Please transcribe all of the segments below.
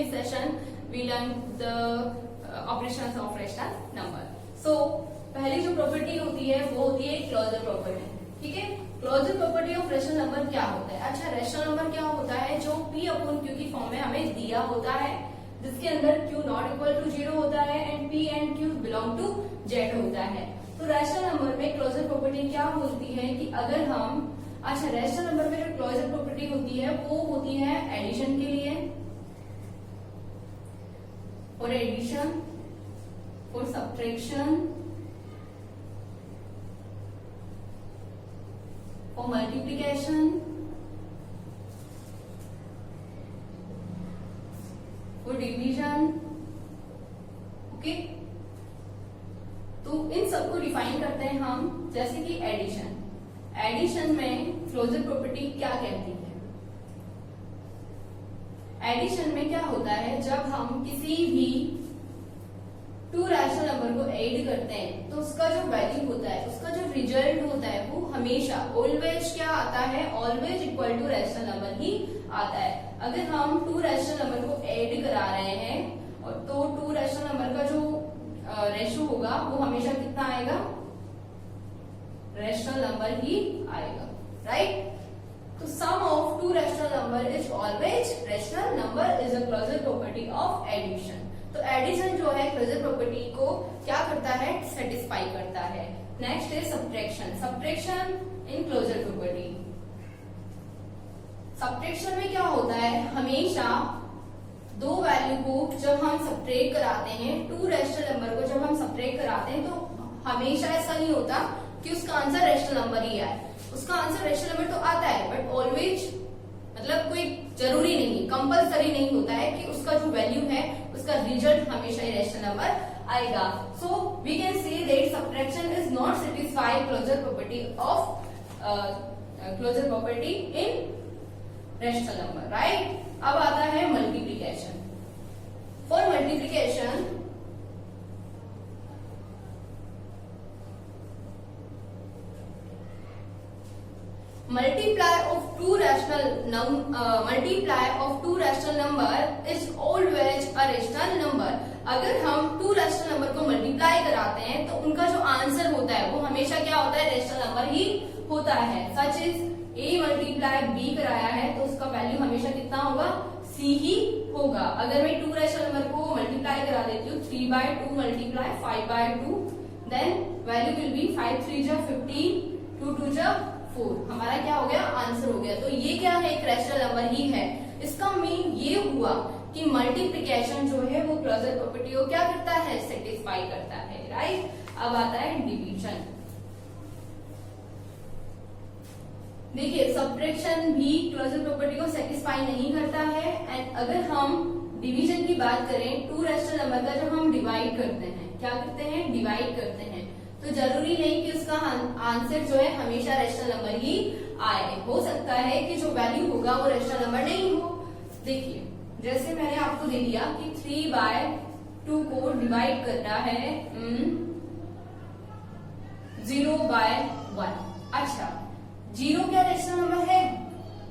previous session we learned the operations of rational number. So पहली जो property होती है वो होती है क्लोजर प्रॉपर्टी. ठीक है, closure property of rational number क्या होता है? अच्छा, रेशनल नंबर क्या होता है? जो P अपॉन Q की फॉर्म में हमें दिया होता है, जिसके अंदर Q नॉट इक्वल टू 0 होता है and P and Q belong to Z होता है. तो रेशनल नंबर में क्लोजर प्रॉपर्टी क्या बोलती है कि अगर हम, अच्छा, रेशनल नंबर में जो क्लोजर प्रॉपर्टी होती है वो होती है एडिशन के लिए, for addition, for subtraction, for multiplication, for division. Okay, तो इन सबको डिफाइन करते हैं हम, जैसे कि एडिशन. एडिशन में क्लोजर प्रॉपर्टी क्या कहती है? एडिशन में क्या होता है, जब हम किसी भी टू रैशनल नंबर को ऐड करते हैं तो उसका जो वैल्यू होता है, उसका जो रिजल्ट होता है वो हमेशा ऑलवेज क्या आता है? Always equal to rational number ही आता है. अगर हम टू रैशनल नंबर को ऐड करा रहे हैं और तो टू रैशनल नंबर का जो रेशो होगा वो हमेशा कितना आएगा? रैशनल नंबर ही आएगा. राइट? तो sum of two rational number is always rational number is a closure property of addition. तो एडिशन जो है क्लोजर प्रॉपर्टी को क्या करता है? सेटिस्फाई करता है. नेक्स्ट है सब्ट्रैक्शन. सब्ट्रैक्शन इन क्लोजर प्रॉपर्टी. सब्ट्रैक्शन में क्या होता है? हमेशा दो वैल्यू को जब हम सब्ट्रैक्ट कराते हैं, टू रैशनल नंबर को जब हम सब्ट्रैक्ट कराते हैं तो हमेशा ऐसा नहीं होता कि उसका आंसर रैशनल नंबर ही आए. उसका आंसर रैशनल नंबर तो आता है, बट ऑलवेज, मतलब कोई जरूरी नहीं, कंपलसरी नहीं होता है कि उसका जो वैल्यू है उसका रिजल्ट हमेशा ही रैशनल नंबर आएगा. So we can say that subtraction is not satisfy closure property of closure property in rational number. Right? अब आता है multiplication. For multiplication multiply of two rational number is always a rational number. अगर हम two rational number को multiply कराते हैं तो उनका जो आंसर होता है वो हमेशा क्या होता है? रैशनल नंबर ही होता है. Such is A multiply B कराया है तो उसका वैल्यू हमेशा कितना होगा? C ही होगा. अगर मैं टू रैशनल नंबर को मल्टीप्लाई करा देती हूँ, 3/2 multiply 5/2, then value will be 5 3 जा 15, 2 2 जा 4. हमारा क्या हो गया? आंसर हो गया. तो ये क्या है? एक रैशनल नंबर ही है. इसका मीन ये हुआ कि मल्टीप्लिकेशन जो है वो क्लोजर प्रॉपर्टी को क्या करता है? सेटिस्फाई करता है. राइट? अब आता है डिवीजन. देखिए, सब्ट्रैक्शन भी क्लोजर प्रॉपर्टी को सेटिस्फाई नहीं करता है. एंड अगर हम डिवीजन की बात करें, टू रैशनल नंबर का जब हम डिवाइड करते हैं, क्या करते हैं? डिवाइड करते हैं, तो जरूरी नहीं कि उसका आंसर जो है हमेशा रैशनल नंबर ही आए. हो सकता है कि जो वैल्यू होगा वो रैशनल नंबर नहीं हो. देखिए, जैसे मैंने आपको दे दिया कि 3/2 को डिवाइड करना है 0/1. अच्छा, 0 क्या रैशनल नंबर है?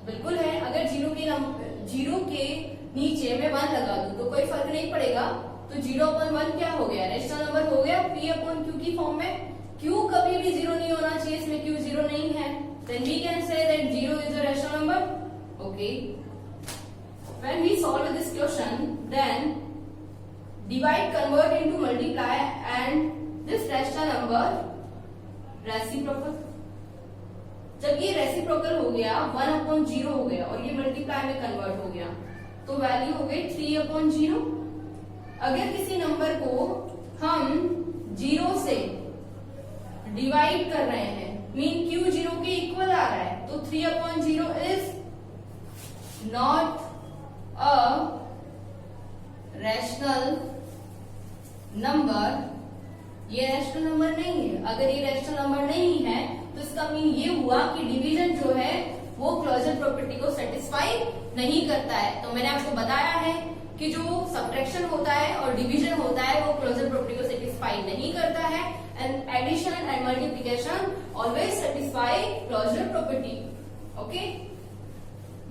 बिल्कुल है. अगर 0 के नीचे मैं 1 लगा दूं तो कोई फर्क नहीं पड़ेगा. तो 0/1 क्या हो गया? रैशनल नंबर हो गया P अपॉन Q की फॉर्म में. Q कभी भी 0 नहीं होना चाहिए, इसमें Q 0 नहीं है. Then we can say that 0 is a rational number. Okay. When we solve this question, then divide, convert into multiply, and this rational number reciprocal. जब ये रेसिप्रोकल हो गया, 1/0 हो गया और ये मल्टीप्लाई में कन्वर्ट हो गया, तो वैल्यू हो गई 3/0. अगर किसी नंबर को हम 0 से डिवाइड कर रहे हैं, मीन Q 0 के इक्वल आ रहा है, तो 3/0 is not a rational number. ये रैशनल नंबर नहीं है. अगर ये रैशनल नंबर नहीं है तो इसका मीन ये हुआ कि डिवीजन जो है वो क्लोजर प्रॉपर्टी को सेटिस्फाई नहीं करता है. तो मैंने आपको बताया है कि जो सब्ट्रैक्शन होता है और डिवीजन होता है वो क्लोजर प्रॉपर्टी को सेटिस्फाई नहीं करता है. and addition and multiplication always satisfy closure property. Okay.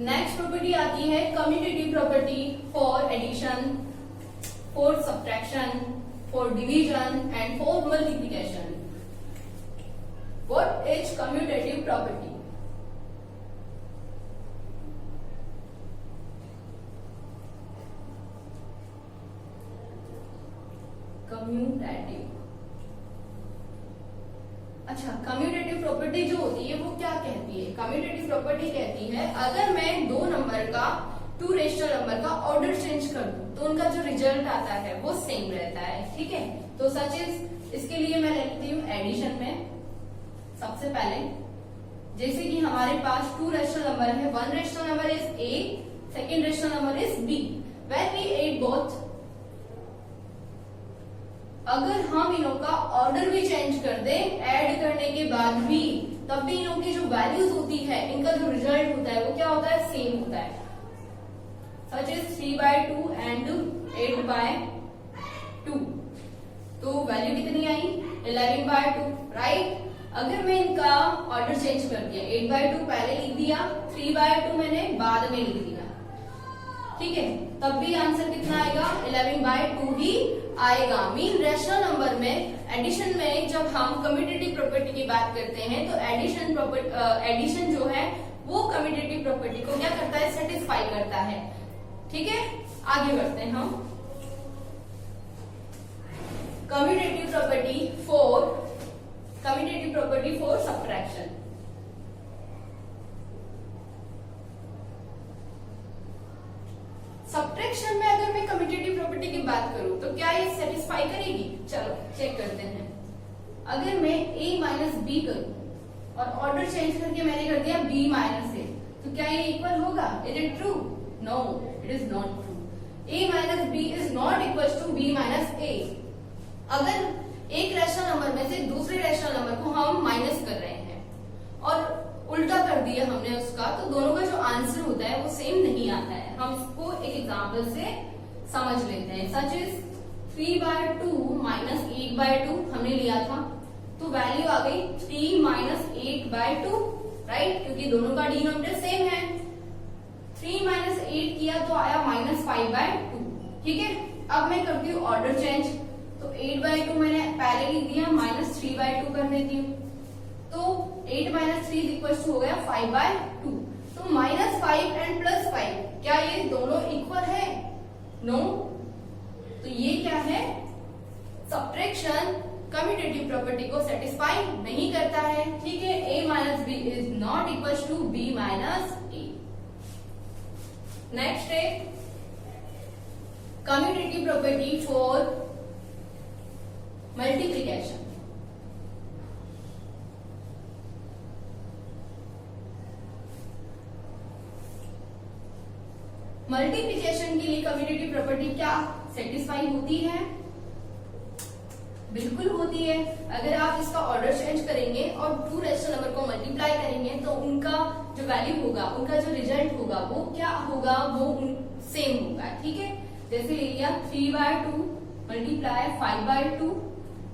Next property आती है commutative property for addition, for subtraction, for division and for multiplication. What is commutative property? Commutative, अच्छा, कम्यूटेटिव प्रॉपर्टी जो होती है वो क्या कहती है? कम्यूटेटिव प्रॉपर्टी कहती है अगर मैं दो नंबर का, टू रेशनल नंबर का ऑर्डर चेंज कर दूं तो उनका जो रिजल्ट आता है वो सेम रहता है, ठीक है। तो सच इज, इसके लिए मैं लेती हूँ एडिशन में। सबसे पहले जैसे कि हमारे पास टू रेशनल नंबर है, one rational number is a, second rational number is b. When we add both, अगर हम इनों का ऑर्डर भी चेंज कर दें ऐड करने के बाद भी, तब भी इनों की जो वैल्यूज होती है, इनका जो रिजल्ट होता है वो क्या होता है? सेम होता है। Such is 3/2 and 8/2। तो वैल्यू कितनी आई? 11/2, राइट। अगर मैं इनका ऑर्डर चेंज कर दिया, 8/2 पहले लिख दिया, 3/2 मैंने बाद में लिख दिया, ठीक है, तब भी आंसर कितना आएगा? 11/2 ही आएगा। मीन रेशनल नंबर में, एडिशन में जब हम कम्यूटेटिव प्रॉपर्टी की बात करते हैं तो एडिशन जो है वो कम्यूटेटिव प्रॉपर्टी को क्या करता है? सेटिस्फाई करता है, ठीक है। आगे बढ़ते हैं हम। Commutative property for subtraction. Subtraction में अगर मैं कम्यूटेटिव प्रॉपर्टी की बात करूं तो क्या ये सेटिस्फाई करेगी? चलो चेक करते हैं। अगर मैं a माइनस बी करूं और ऑर्डर चेंज करके मैंने कर दिया b माइनस ए, तो क्या ये इक्वल होगा? Is it true? No, it is not true. a minus B is not equal to b minus A. अगर एक रेशनल नंबर में से दूसरे रेशनल नंबर को हम माइनस कर रहे हैं और उल्टा कर दिया हमने उसका, तो दोनों का जो आंसर होता है वो सेम नहीं आता है। हम इसको एक एग्जांपल से समझ लेते हैं। सच इज 3/2 माइनस 8/2 हमने लिया था, तो वैल्यू आ गई 3 माइनस 8/2, राइट, क्योंकि दोनों का डिनोमिनेटर सेम है। 3 माइनस 8 किया तो आया -5/2, ठीक है। अब मैं करती हूँ ऑर्डर चेंज, तो 8/2 मैंने पहले लिख दिया, -3/2 कर देती हूँ, तो 8 माइनस 3 इक्वल टू हो गया 5/2। तो -5 एंड +5, क्या ये दोनों इक्वल है? नो। तो ये क्या है? सब्ट्रैक्शन कम्यूटेटिव प्रॉपर्टी को सेटिस्फाई नहीं करता है, ठीक है। a minus B is not equal to b minus A. Next है commutative property for multiplication. Multiplication के लिए कम्यूटेटिव प्रॉपर्टी क्या सेटिस्फाई होती है? बिल्कुल होती है। अगर आप इसका ऑर्डर चेंज करेंगे और टू रेशनल नंबर को मल्टीप्लाई करेंगे तो उनका जो वैल्यू होगा, उनका जो रिजल्ट होगा वो क्या होगा? वो सेम होगा, ठीक है। जैसे ले लिया 3/2 मल्टीप्लाई 5/2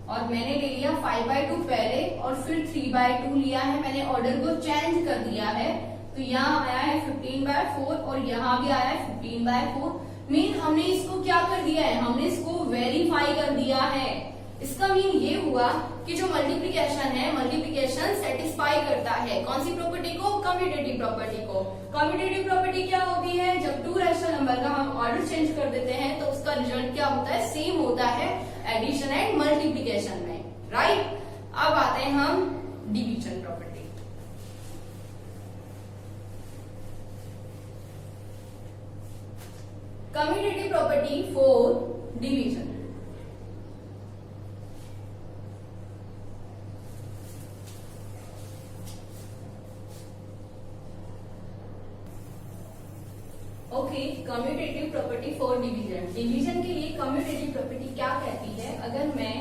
और मैंने ले लिया 5/2 पहले और फिर 3/2 लिया है, मैंने ऑर्डर को चेंज कर दिया है, तो यहाँ आया है 15/4 और यहाँ भी आया है 15/4। मीन हमने इसको क्या कर दिया है? हमने इसको वेरीफाई कर दिया है। इसका मीन ये हुआ कि जो मल्टीप्लिकेशन है, मल्टीप्लिकेशन सेटिस्फाई करता है कौन सी प्रॉपर्टी को? कम्यूटेटिव प्रॉपर्टी को। कम्यूटेटिव प्रॉपर्टी क्या होती है? जब टू रेशनल नंबर का हम ऑर्डर चेंज कर देते हैं तो उसका रिजल्ट क्या होता है? सेम होता है एडिशन एंड मल्टीप्लिकेशन में, राइट। अब आते हैं हम division property. Commutative property for division. Okay, commutative property for division. Division के लिए कम्यूटेटिव प्रॉपर्टी क्या कहती है? अगर मैं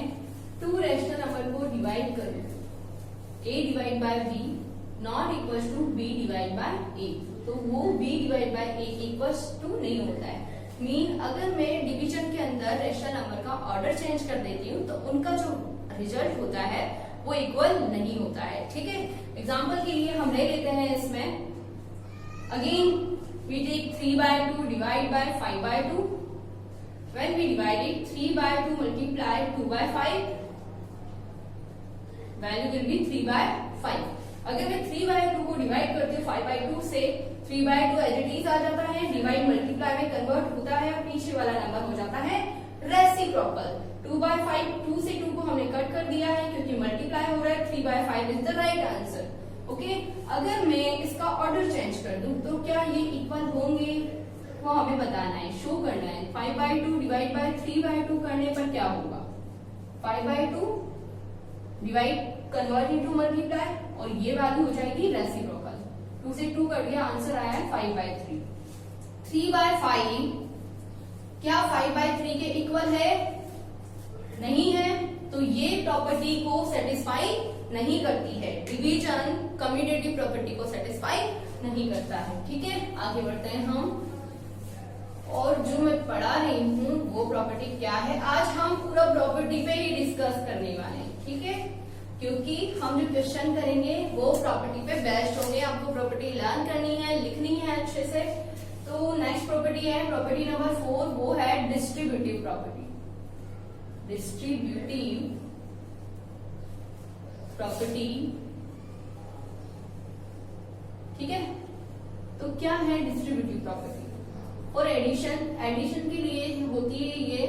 टू रेशनल नंबर को डिवाइड करूं, a divide by b not equal to b divide by a, तो वो b divide by a equal to नहीं होता है। मीन अगर मैं डिवीजन के अंदर रेशनल नंबर का ऑर्डर चेंज कर देती हूँ तो उनका जो रिजल्ट होता है वो इक्वल नहीं होता है, ठीक है। एग्जाम्पल के लिए हम ले लेते हैं इसमें Again, we take 3/2 divide by 5/2. When we divide it, 3/2 multiply 2/5, value will be 3/5. अगर मैं 3/2 को डिवाइड करती हूँ 5/2 से, 3/2 एज इट इज आ जाता है, डिवाइड मल्टीप्लाई में कन्वर्ट होता है और पीछे वाला नंबर हो जाता है रेसिप्रोकल। 2/5, 2 से 2 को हमने कट कर दिया है क्योंकि मल्टीप्लाई हो रहा है, 3/5 is the right answer. Okay, अगर मैं इसका ऑर्डर चेंज कर दूं तो क्या ये इक्वल होंगे, वो हमें बताना है, शो करना है। 5/2 डिवाइड बाय 3/2 करने पर क्या होगा, 5/2 डिवाइड कन्वर्ट इनटू मल्टीप्लाई और ये वैल्यू हो जाएगी रेसिप्रोकल। 2 से 2 कर दिया, आंसर आया है 5/3। 3/5 क्या 5/3 के इक्वल है, नहीं है, तो ये प्रॉपर्टी को सेटिस्फाई नहीं करती है, डिवीजन कम्यूटेटिव प्रॉपर्टी को सेटिस्फाई नहीं करता है। ठीक है, आगे बढ़ते हैं हम। और जो मैं पढ़ा रही हूँ वो प्रॉपर्टी क्या है, आज हम पूरा प्रॉपर्टी पे ही डिस्कस करने वाले हैं। ठीक है, क्योंकि हम जो क्वेश्चन करेंगे वो प्रॉपर्टी पे बेस्ड होंगे, आपको प्रॉपर्टी लर्न करनी है, लिखनी है अच्छे से। तो नेक्स्ट प्रॉपर्टी है प्रॉपर्टी नंबर 4, वो है डिस्ट्रीब्यूटिव प्रॉपर्टी। डिस्ट्रीब्यूटिव प्रॉपर्टी, ठीक है, तो क्या है डिस्ट्रीब्यूटिव प्रॉपर्टी। और एडिशन के लिए होती है ये,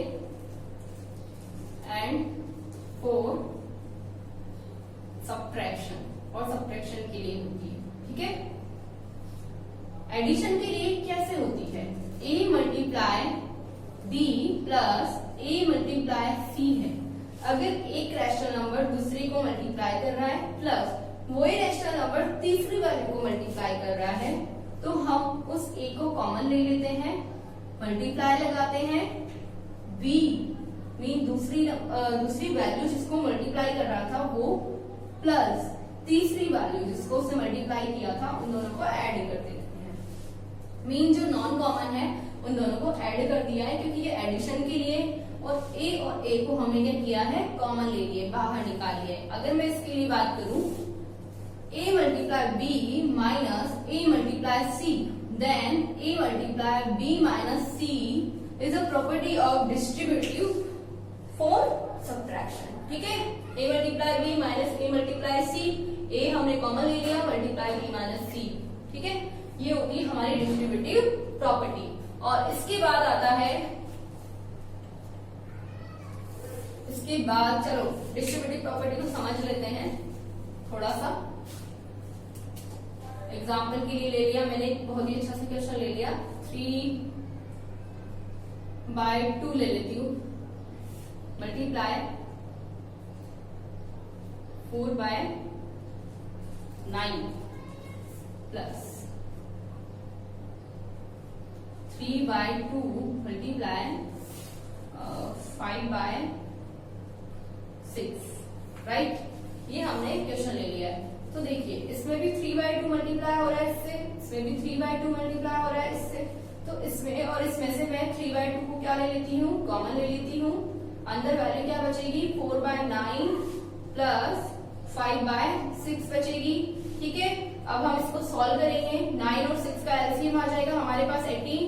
एंड फॉर सब्ट्रैक्शन, और सब्ट्रैक्शन के लिए होती है। ठीक है, एडिशन के लिए कैसे होती है, a multiply b plus a multiply c है। अगर एक रैशनल नंबर दूसरे को मल्टीप्लाई कर रहा है प्लस वही रैशनल नंबर तीसरी वैल्यू को मल्टीप्लाई कर रहा है, तो हम उस a को कॉमन ले लेते हैं, मल्टीप्लाई लगाते हैं, b मीन दूसरी वैल्यू जिसको मल्टीप्लाई कर रहा था वो प्लस तीसरी वैल्यू जिसको उसने मल्टीप्लाई किया था, उन दोनों को ऐड कर देते हैं। मीन जो नॉन कॉमन है उन दोनों को ऐड कर दिया है क्योंकि ये एडिशन के लिए, और a को हमने क्या किया है, कॉमन ले लिए, बाहर निकाल लिए। अगर मैं इसके लिए बात करूं, a multiply b minus a multiply c, then a multiply b minus c is a property of distributive for subtraction. ठीक है, a multiply b minus a multiply c, a हमने कॉमन ले लिया, मल्टीप्लाई b माइनस c। ठीक है, ये होती है हमारी डिस्ट्रीब्यूटिव प्रॉपर्टी। और इसके बाद आता है, इसके बाद चलो डिस्ट्रीब्यूटिव प्रॉपर्टी को समझ लेते हैं थोड़ा सा। एग्जाम्पल के लिए ले लिया मैंने, एक बहुत ही अच्छा सा क्वेश्चन ले लिया, 3/2 ले लेती हूँ, मल्टीप्लाई 4/9 प्लस 3/2 मल्टीप्लाई 5/6, राइट। ये हमने क्वेश्चन ले लिया है। तो देखिए इसमें भी 3/2 मल्टीप्लाई हो रहा है इससे, इसमें भी 3/2 मल्टीप्लाई हो रहा है इससे, तो इसमें और इसमें से मैं 3/2 को क्या ले लेती हूँ, कॉमन ले लेती हूँ। अंदर वैल्यू क्या बचेगी, 4/9 प्लस 5/6 बचेगी। ठीक है, अब हम इसको सॉल्व करेंगे, 9 और 6 का एलसीएम आ जाएगा हमारे पास 18।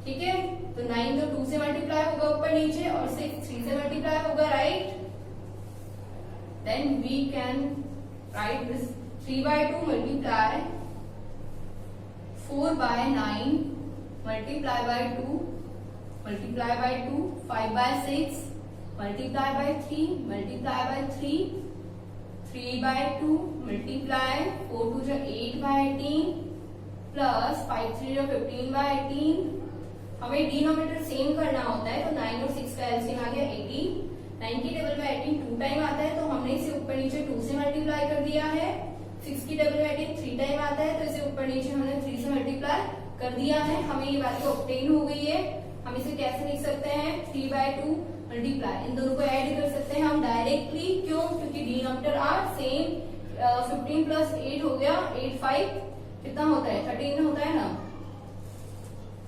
ठीक है, तो 9 तो 2 से मल्टीप्लाई होगा ऊपर नीचे और 6 3 से मल्टीप्लाई होगा, right. Then we can write this 3/2 multiply 4/9 multiply by 2 multiply by 2 5/6 multiply by 3 multiply by 3 3/2 multiply 4 2 जो 8/18 प्लस 5 3 जो 15/18। हमें डिनोमिनेटर सेम करना होता है, तो 9 और 6 का एलसीएम आ गया 18। 9 की टेबल में 18 2 टाइम आता है, तो हमने इसे ऊपर नीचे 2 से मल्टीप्लाई कर दिया है। 6 की टेबल में 18 3 टाइम आता है, तो इसे ऊपर नीचे हमने 3 से मल्टीप्लाई कर दिया है। हमें ये वैल्यू ऑब्टेन हो गई है। हम इसे कैसे लिख सकते हैं, 3/2 मल्टीप्लाई, इन दोनों को ऐड कर सकते हैं हम डायरेक्टली। क्यों, क्योंकि डिनोमिनेटर आर सेम। 15 प्लस 8 हो गया 8 5 कितना होता है, 13 होता है ना,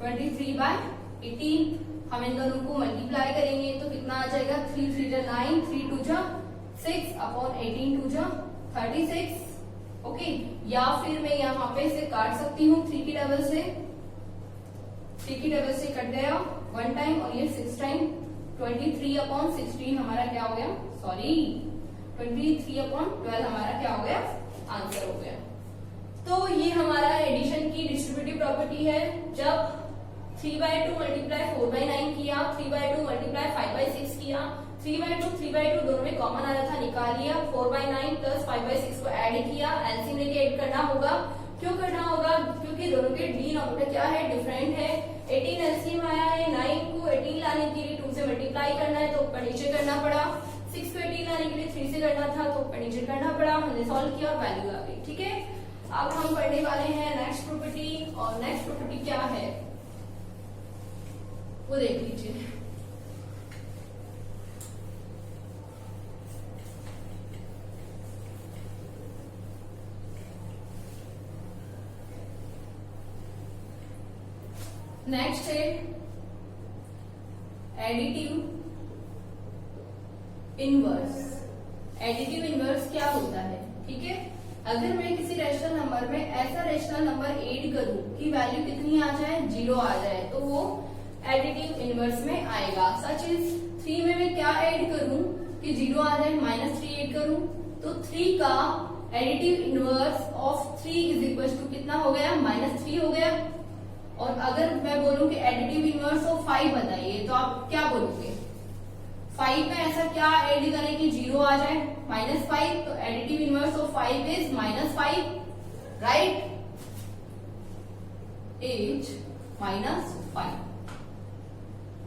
23/18। हम इन दोनों को मल्टीप्लाई करेंगे तो कितना आ जाएगा, 3 3 9 3 2 6 अपॉन 18 2 36। ओके, या फिर मैं यहाँ पे इसे काट सकती हूँ 3 की टेबल से, 3 की टेबल से कट गया 1 टाइम और ये 6 टाइम, 23/16 हमारा क्या हो गया, सॉरी 23/12 हमारा क्या हो गया, आंसर हो गया। तो ये हमारा एडिशन की डिस्ट्रीब्यूटिव प्रॉपर्टी है। जब 3/2 मल्टीप्लाई 4/9 किया, 3/2 मल्टीप्लाई 5/6 किया, 3/2 दोनों में कॉमन आ रहा था, निकाल लिया, 4/9 प्लस 5/6 को ऐड किया, एलसीएम लेके ऐड करना होगा। क्यों करना होगा, क्योंकि दोनों के डिनोमिनेटर क्या है, डिफरेंट है। 18 एलसीएम आया है, 9 को 18 लाने के लिए 2 से मल्टीप्लाई करना है तो ऊपर नीचे करना पड़ा, 6 को 18 लाने के लिए 3 से करना था तो ऊपर नीचे करना पड़ा, हमने सॉल्व किया और वैल्यू आ गई। ठीक है, अब हम पढ़ने वाले हैं नेक्स्ट प्रॉपर्टी, और नेक्स्ट प्रॉपर्टी क्या है वो देख लीजिए। नेक्स्ट है एडिटिव इनवर्स। एडिटिव इनवर्स क्या होता है, ठीक है, अगर मैं किसी रेशनल नंबर में ऐसा रेशनल नंबर ऐड करूं कि वैल्यू कितनी आ जाए, 0 आ जाए, तो वो एडिटिव इनवर्स में आएगा। सच इज 3 में मैं क्या ऐड करूं कि 0 आ जाए, -3 ऐड करूं तो 3 का additive inverse of 3 is equal to कितना हो गया, -3 हो गया। और अगर मैं बोलूं कि एडिटिव इनवर्स ऑफ 5 बताइए तो आप क्या बोलोगे, 5 में ऐसा क्या ऐड करें कि 0 आ जाए, -5, तो additive inverse of 5 is -5, right, is -5।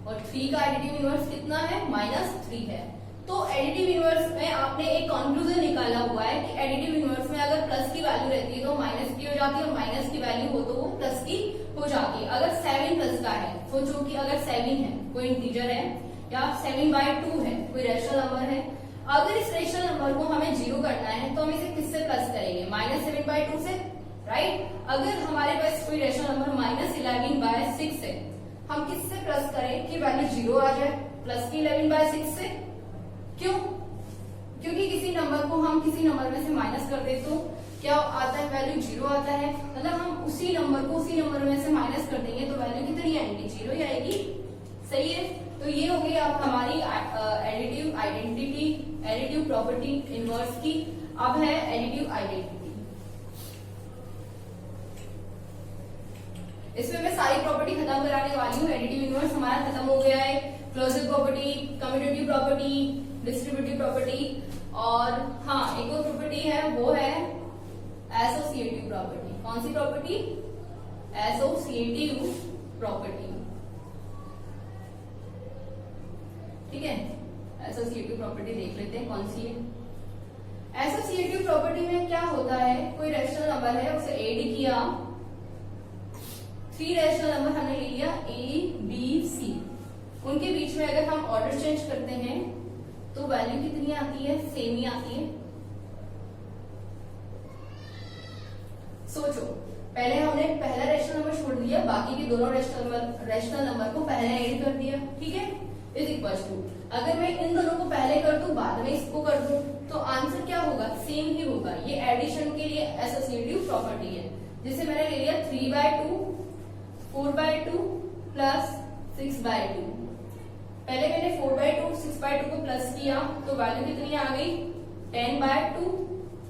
और 3 का एडिटिव इनवर्स कितना है, -3 है। तो एडिटिव इनवर्स में आपने एक कंक्लूजन निकाला हुआ है कि एडिटिव इनवर्स में अगर प्लस की वैल्यू रहती है तो माइनस की हो जाती है, और माइनस की वैल्यू हो तो वो प्लस की हो जाती है। अगर 7 प्लस का है, सोचो कि अगर 7 है, कोई इंटीजर है, या 7/2 है, कोई रेशनल नंबर है, अगर इस रेशनल नंबर को हमें 0 करना है तो हम इसे किससे प्लस करेंगे, -7/2 से, राइट। अगर हमारे पास कोई रेशनल नंबर -11/6 है, हम किससे प्लस करें कि वैल्यू 0 आ जाए, प्लस की 11/6 से। क्यों, क्योंकि किसी नंबर को हम किसी नंबर में से माइनस कर दे तो क्या आता है, वैल्यू 0 आता है। मतलब हम उसी नंबर को उसी नंबर में से माइनस कर देंगे तो वैल्यू कितनी आएगी, 0 ही आएगी, सही है। तो ये हो गई अब हमारी additive identity, additive property inverse की। अब है एडिटिव आइडेंटिटी। इसमें मैं सारी प्रॉपर्टी खत्म कराने वाली हूँ। एडिटिव इनवर्स हमारा खत्म हो गया है, closure property, commutative property, distributive property, और हाँ एक और प्रॉपर्टी है वो है एसोसिएटिव प्रॉपर्टी। कौन सी प्रॉपर्टी, एसोसिएटिव प्रॉपर्टी, ठीक है। एसोसिएटिव प्रॉपर्टी देख लेते हैं कौन सी है। एसोसिएटिव प्रॉपर्टी में क्या होता है, कोई रेशनल नंबर है, उसे ऐड किया, 3 रेशनल नंबर हमने ले लिया A, B, C, उनके बीच में अगर हम ऑर्डर चेंज करते हैं तो वैल्यू कितनी आती है, सेम ही आती है। सोचो, पहले हमने पहला रेशनल नंबर छोड़ दिया, बाकी के दोनों रेशनल नंबर को पहले ऐड कर दिया, ठीक है, इज इक्वल टू, अगर मैं इन दोनों को पहले कर दूं बाद में इसको कर दूं तो आंसर क्या होगा, सेम ही होगा। ये एडिशन के लिए एसोसिएटिव प्रॉपर्टी है। जैसे मैंने ले लिया 3/2, 4/2 प्लस 6/2, पहले मैंने 4/2, 6/2 को प्लस किया तो वैल्यू कितनी आ गई, 10/2,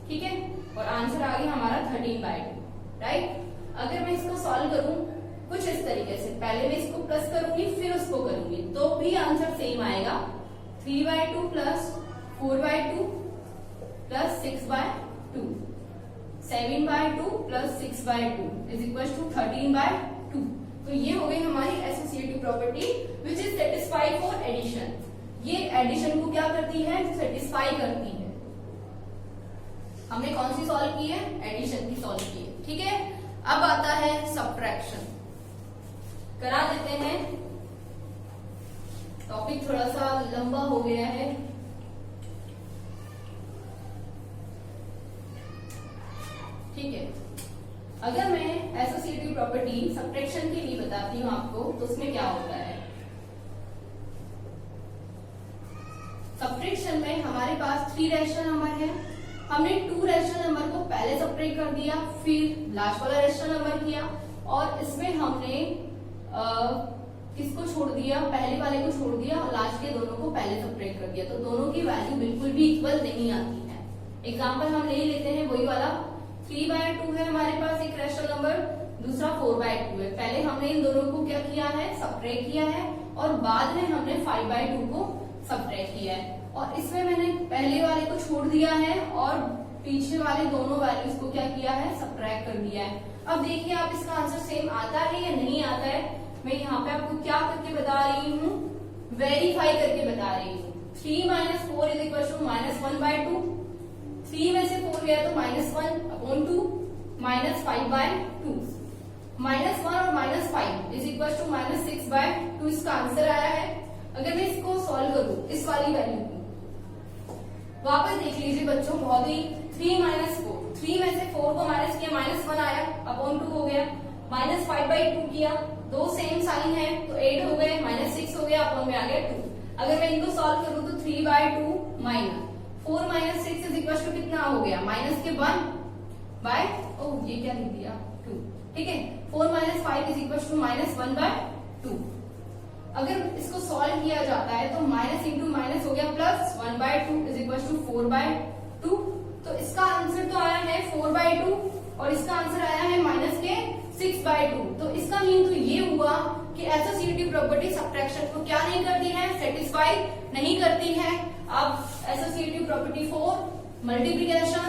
ठीक है, और आंसर आ गया हमारा 13/2, राइट। अगर मैं इसको सॉल्व करूं कुछ इस तरीके से, पहले मैं इसको प्लस करूंगी फिर उसको करूंगी तो भी आंसर सेम आएगा, 3/2 plus 4/2 plus 6/2, 7/2 plus 6/2 is equal to 13/2। तो ये हो गई हमारी associative property which is satisfy for addition. ये एडिशन को क्या करती है, सेटिस्फाई करती है। हमने कौन सी सॉल्व की है, एडिशन की सॉल्व की है, ठीक है। अब आता है सब्ट्रैक्शन, करा देते हैं। टॉपिक थोड़ा सा लंबा हो गया है, ठीक है। अगर मैं एसोसिएटिव प्रॉपर्टी सब्ट्रैक्शन के लिए बताती हूँ आपको तो उसमें क्या होता है। सब्ट्रैक्शन में हमारे पास 3 रैशनल नंबर है, हमने टू रैशनल नंबर को पहले सब्ट्रैक्ट कर दिया, फिर लास्ट वाला रैशनल नंबर किया, और इसमें हमने किसको छोड़ दिया, पहले वाले को छोड़ दिया और लास्ट के दोनों को पहले सब्ट्रैक्ट कर दिया, तो दोनों की वैल्यू बिल्कुल भी इक्वल नहीं आती है। एग्जाम्पल हम ले लेते हैं वही वाला, 3/2 है हमारे पास एक रैशनल नंबर, दूसरा 4/2 है। पहले हमने इन दोनों को क्या किया है, सब्ट्रैक्ट किया है, और बाद में हमने 5/2 को सब्ट्रैक्ट किया है, और इसमें मैंने पहले वाले को छोड़ दिया है और पीछे वाले दोनों वैल्यूज को क्या किया है, सब्ट्रैक्ट कर दिया है। अब देखिए आप इसका आंसर सेम आता है या नहीं आता है। मैं यहाँ पे आपको क्या करके बता रही हूँ, वेरीफाई करके बता रही हूँ। 3 - 4 = -1/2, 3 में से 4 गया तो -1/2 -5/2, -1 और -5 = -6/2 इसका आंसर आया है। अगर मैं इसको सॉल्व करूं इस वाली वैल्यू को, वापस देख लीजिए बच्चों, बहुत ही 3 - 4, 3 में से 4 को माइनस किया, -1 आया, (2) हो गया, -5/2 किया, दो सेम साइन है तो 8 हो गए, -6 हो गया, अपॉन में आ गया 2। अगर मैं इनको सॉल्व करूं तो 3/2 -4 - 6 = कितना हो गया, ये क्या लिख दिया, 2। ठीक है, 4 - 5 = -1/2। अगर इसको सॉल्व किया जाता है तो माइनस इंटू माइनस हो गया प्लस, 1/2 = 4/2। तो इसका आंसर तो आया है 4/2 और इसका आंसर आया है माइनस के 6/2। तो इसका मीन तो ये हुआ कि एसोसिएटिव प्रॉपर्टी सब्ट्रैक्शन को क्या नहीं करती है, सेटिस्फाई नहीं करती है। अब एसोसिएटिव प्रॉपर्टी 4 मल्टीप्लिकेशन,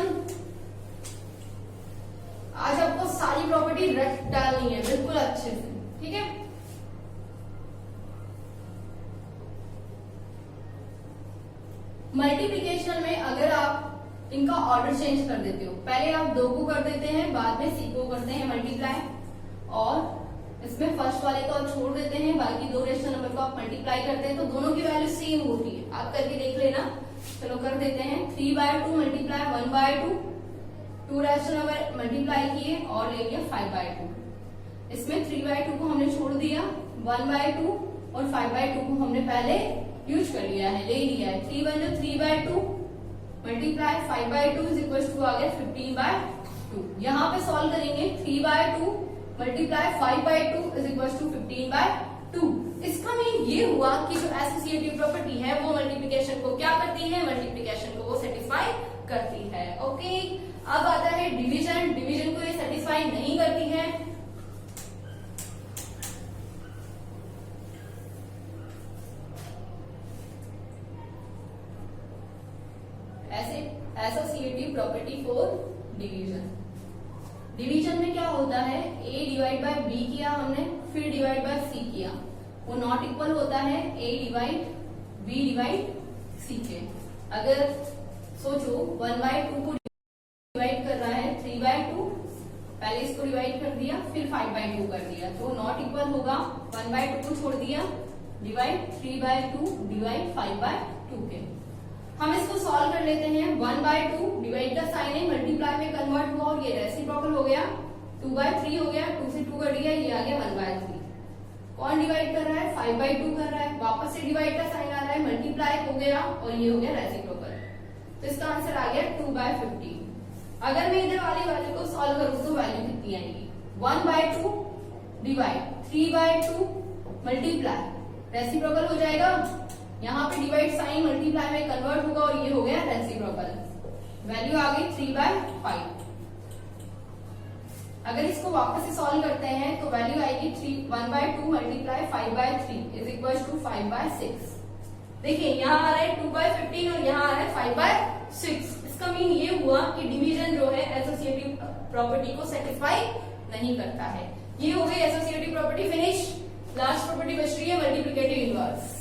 आज आपको सारी प्रॉपर्टी रट डालनी है बिल्कुल अच्छे से, ठीक है। मल्टीप्लिकेशन में अगर आप इनका ऑर्डर चेंज कर देते हो, पहले आप 2 को कर देते हैं, बाद में C को करते हैं मल्टीप्लाई, और इसमें फर्स्ट वाले को आप छोड़ देते हैं, बाकी 2 रेशनल नंबर को आप मल्टीप्लाई करते हैं, तो दोनों की वैल्यू सेम होती है। आप करके देख लेना। चलो कर देते हैं, 3/2 मल्टीप्लाई 1/2, 2 रेशनल नंबर मल्टीप्लाई किए और ले लिया 5/2। इसमें 3/2 को हमने छोड़ दिया, 1/2 और 5/2 को हमने पहले यूज कर लिया है, ले लिया है। 3 × 1 = 3/2 मल्टीप्लाई 5/2 = आ गया 15/2। यहाँ पे सॉल्व करेंगे, 3/2 मल्टीप्लाई 5/2 = 15/2। इसका मीन ये हुआ कि जो एसोसिएटिव प्रॉपर्टी है वो मल्टीप्लिकेशन को क्या करती है, मल्टीप्लिकेशन को वो सेटिस्फाई करती है। ओके, अब आता है डिवीजन। डिवीजन को ये सेटिस्फाई नहीं करती है। Associative property for division. Division में क्या होता है, A डिवाइड बाय B किया हमने, फिर डिवाइड बाय C किया, वो नॉट इक्वल होता है A divide B divide C के। अगर सोचो 1/2 को डिवाइड कर रहा है 3/2, पहले इसको डिवाइड कर दिया फिर 5/2 कर दिया, तो नॉट इक्वल होगा, 1/2 को छोड़ दिया, डिवाइड 3/2 डिवाइड 5/2 के। हम इसको सॉल्व कर लेते हैं। 1/2 डिवाइड का साइन है, मल्टीप्लाई में कन्वर्ट हुआ और ये रेसिप्रोकल हो गया, 2/3 हो गया, 2 से 2 कट गया, ये आ गया 1/3। कौन डिवाइड कर रहा है, 5/2 कर रहा है, वापस से डिवाइड का साइन आ रहा है, मल्टीप्लाई हो गया और ये हो गया रेसिप्रोकल, तो इसका आंसर आ गया 2/15। अगर मैं इधर वाली वैल्यू को सॉल्व करूं तो वैल्यू कितनी आएगी, 1/2 डिवाइड 3/2 मल्टीप्लाई, रेसिप्रोकल हो जाएगा, यहाँ पे डिवाइड साइन मल्टीप्लाई में कन्वर्ट होगा और ये हो गया रेसिप्रोकल, वैल्यू आ गई 3/5। अगर इसको वापस से सॉल्व करते हैं तो वैल्यू आएगी 1/2 मल्टीप्लाई 5/3 = 5/6। देखिए यहाँ आ रहा है 2/15 और यहाँ आ रहा है 5/6। इसका मीन ये हुआ कि डिवीजन जो है एसोसिएटिव प्रॉपर्टी को सेटिस्फाई नहीं करता है। ये हो गई associative property finish. Last property बच रही है मल्टीप्लिकेटिव इनवर्स।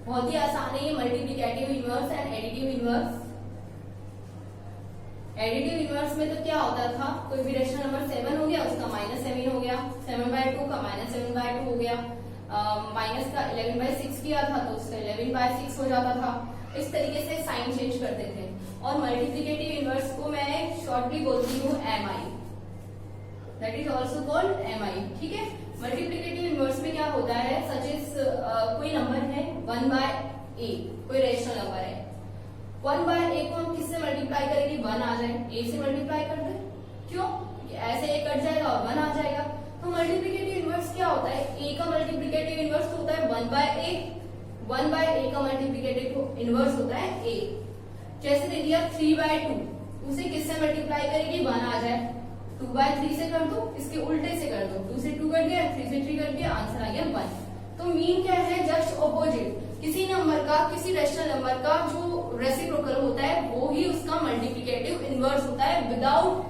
बहुत ही आसान है ये multiplicative inverse and additive inverse. Additive inverse में तो क्या होता था, कोई भी रेशनल नंबर 7 हो गया, उसका -7 हो गया, 7/2 का -7/2 हो गया, माइनस का 11/6 किया था तो उसका 11/6 हो जाता था। इस तरीके से साइन चेंज करते थे। और मल्टीप्लिकेटिव इनवर्स को मैं शॉर्टली बोलती हूँ MI। That is also called mi। ठीक है, मल्टीप्लीकेटिव इनवर्स में क्या होता है, सच इज कोई नंबर है 1/a, कोई रेशनल नंबर है, 1/a को हम किससे मल्टीप्लाई करेंगे, 1 आ जाए, a से मल्टीप्लाई कर दे, क्यों, ऐसे a कट जाएगा और 1 आ जाएगा। तो मल्टीप्लीकेटिव इनवर्स क्या होता है, a का मल्टीप्लीकेटिव इनवर्स होता है 1/a, 1/a का मल्टीप्लीकेटिव इनवर्स होता है a। जैसे दे दिया 3/2, उसे किससे मल्टीप्लाई करेगी, 1 आ जाए, 2/3 से कर दो, इसके उल्टे से कर दो, 2 से 2 कट गया, 3 से 3 कट गया, आंसर आ गया 1। तो मीन क्या है, जस्ट ऑपोजिट, किसी नंबर का, किसी रेशनल नंबर का जो रेसिप्रोकल होता है वो ही उसका मल्टीप्लीकेटिव इनवर्स होता है without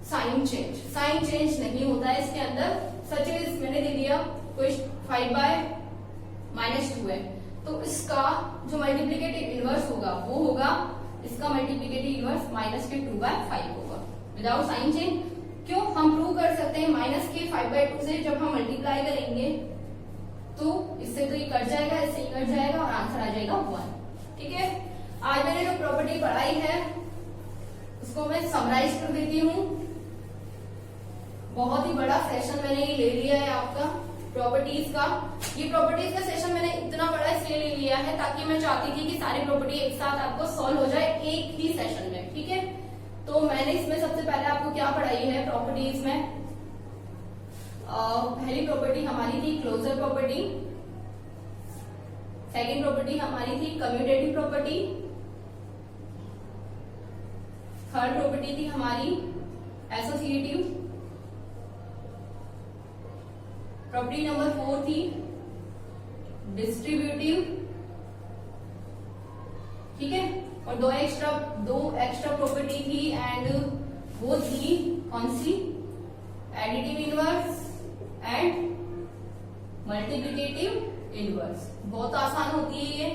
sign change. Sign change नहीं होता है इसके अंदर। सच इज मैंने दे दिया कोई 5/-2 है, तो इसका जो मल्टीप्लीकेटिव इनवर्स होगा वो होगा, इसका मल्टीप्लीकेटिव इनवर्स -2/5 होगा विदाउट साइन चेंज। क्यों, हम प्रूव कर सकते हैं -5/2 से जब हम मल्टीप्लाई करेंगे तो इससे तो ये कट जाएगा, इससे ये कट जाएगा और आंसर आ जाएगा 1। ठीक है, आज मैंने जो प्रॉपर्टी पढ़ाई है उसको मैं समराइज कर देती हूँ। बहुत ही बड़ा सेशन मैंने ये ले लिया है आपका प्रॉपर्टीज का। ये प्रॉपर्टीज का सेशन मैंने इतना बड़ा इसलिए ले लिया है ताकि मैं चाहती थी कि सारी प्रॉपर्टी एक साथ आपको सॉल्व हो जाए एक ही सेशन में। ठीक है, तो मैंने इसमें सबसे पहले आपको क्या पढ़ाई है प्रॉपर्टीज में, पहली प्रॉपर्टी हमारी थी क्लोजर प्रॉपर्टी, सेकंड प्रॉपर्टी हमारी थी कम्यूटेटिव प्रॉपर्टी, थर्ड प्रॉपर्टी थी हमारी एसोसिएटिव, प्रॉपर्टी नंबर 4 थी डिस्ट्रीब्यूटिव। ठीक है, और दो एक्स्ट्रा प्रॉपर्टी थी एंड वो थी कौन सी, additive inverse and multiplicative inverse. बहुत आसान होती है ये,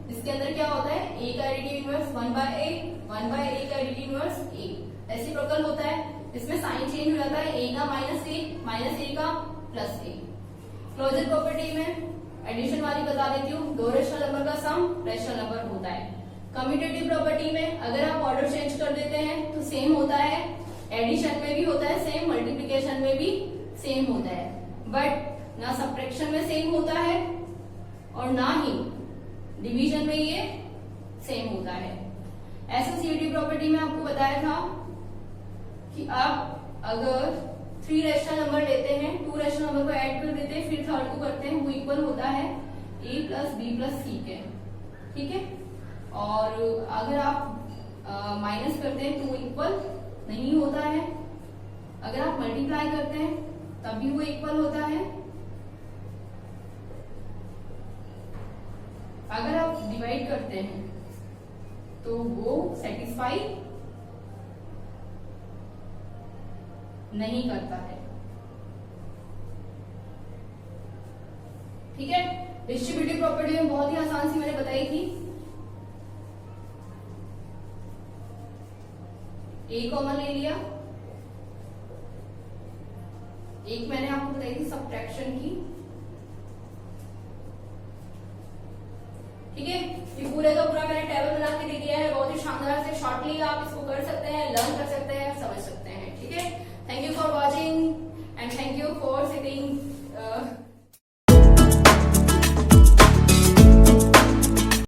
इसके अंदर क्या होता है, a का एडिटिव इनवर्स 1/a, 1/a का एडिटिव इनवर्स a, रेसिप्रोकल होता है, इसमें साइन चेंज हो जाता है, a का -a का +a। क्लोजर प्रॉपर्टी में एडिशन वाली बता देती हूँ, दो रेशनल नंबर का सम रेशनल नंबर होता है। कम्यूटेटिव प्रॉपर्टी में अगर आप ऑर्डर चेंज कर देते हैं तो सेम होता है, एडिशन में भी होता है सेम, मल्टीप्लिकेशन में भी सेम होता है, बट ना सब्ट्रैक्शन में सेम होता है और ना ही डिवीजन में ये सेम होता है। एसोसिएटिव प्रॉपर्टी में आपको बताया था कि आप अगर 3 रेशनल नंबर लेते हैं, 2 रेशनल नंबर को ऐड कर देते हैं, फिर थर्ड को करते हैं, वो इक्वल होता है a + b + c के। ठीक है, और अगर आप माइनस करते हैं तो वो इक्वल नहीं होता है, अगर आप मल्टीप्लाई करते हैं तभी वो इक्वल होता है, अगर आप डिवाइड करते हैं तो वो सेटिस्फाई नहीं करता है। ठीक है, डिस्ट्रीब्यूटिव प्रॉपर्टी में बहुत ही आसान सी मैंने बताई थी, a कॉमन ले लिया, एक मैंने आपको बताई थी सब्ट्रैक्शन की। ठीक है, ये पूरे का पूरा मैंने टेबल बना के दे दिया है, बहुत ही शानदार से, शॉर्टली आप इसको कर सकते हैं, लर्न कर सकते हैं, समझ सकते हैं। ठीक है, thank you for watching and thank you for sitting